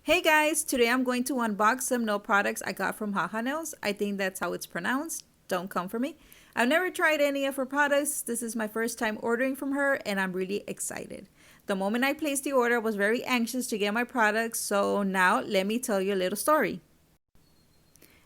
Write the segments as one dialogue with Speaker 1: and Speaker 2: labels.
Speaker 1: Hey guys, today I'm going to unbox some nail products I got from HaHa Nails. I think that's how it's pronounced. Don't come for me. I've never tried any of her products. This is my first time ordering from her and I'm really excited. The moment I placed the order, I was very anxious to get my products, so now let me tell you a little story.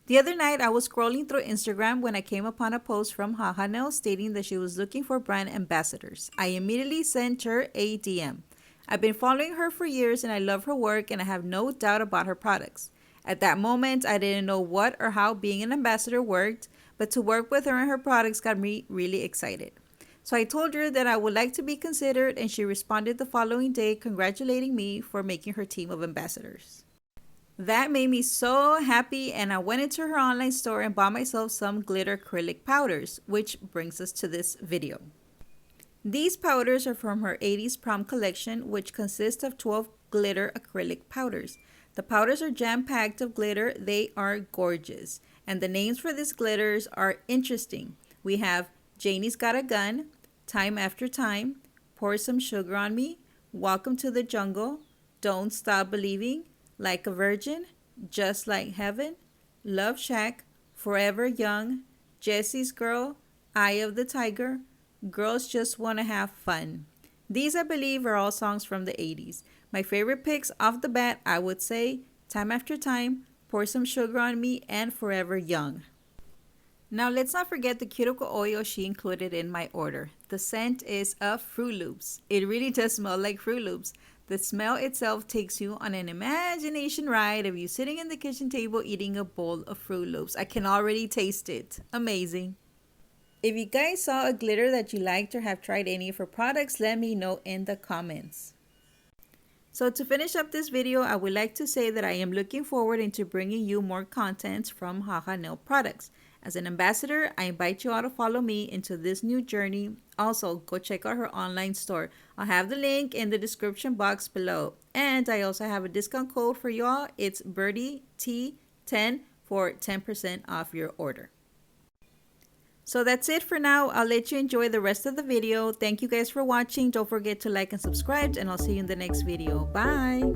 Speaker 1: The other night, I was scrolling through Instagram when I came upon a post from HaHa Nails stating that she was looking for brand ambassadors. I immediately sent her a DM. I've been following her for years and I love her work and I have no doubt about her products. At that moment, I didn't know what or how being an ambassador worked, but to work with her and her products got me really excited. So I told her that I would like to be considered and she responded the following day congratulating me for making her team of ambassadors. That made me so happy and I went into her online store and bought myself some glitter acrylic powders, which brings us to this video. These powders are from her 80s prom collection, which consists of 12 glitter acrylic powders. The powders are jam-packed of glitter. They are gorgeous. And the names for these glitters are interesting. We have Janie's Got a Gun, Time After Time, Pour Some Sugar on Me, Welcome to the Jungle, Don't Stop Believing, Like a Virgin, Just Like Heaven, Love Shack, Forever Young, Jesse's Girl, Eye of the Tiger, Girls Just Wanna Have Fun. These, I believe, are all songs from the 80s. My favorite picks off the bat, I would say Time After Time, Pour Some Sugar on Me, and Forever Young. Now, let's not forget the cuticle oil she included in my order. The scent is of Fruit Loops. It really does smell like Fruit Loops. The smell itself takes you on an imagination ride of you sitting in the kitchen table eating a bowl of Fruit Loops. I can already taste it. Amazing. If you guys saw a glitter that you liked or have tried any of her products, let me know in the comments. So to finish up this video, I would like to say that I am looking forward into bringing you more content from HaHa Nail products. As an ambassador, I invite you all to follow me into this new journey. Also, go check out her online store. I'll have the link in the description box below. And I also have a discount code for y'all. It's BirdieT10 for 10% off your order. So that's it for now. I'll let you enjoy the rest of the video. Thank you guys for watching. Don't forget to like and subscribe, and I'll see you in the next video. Bye!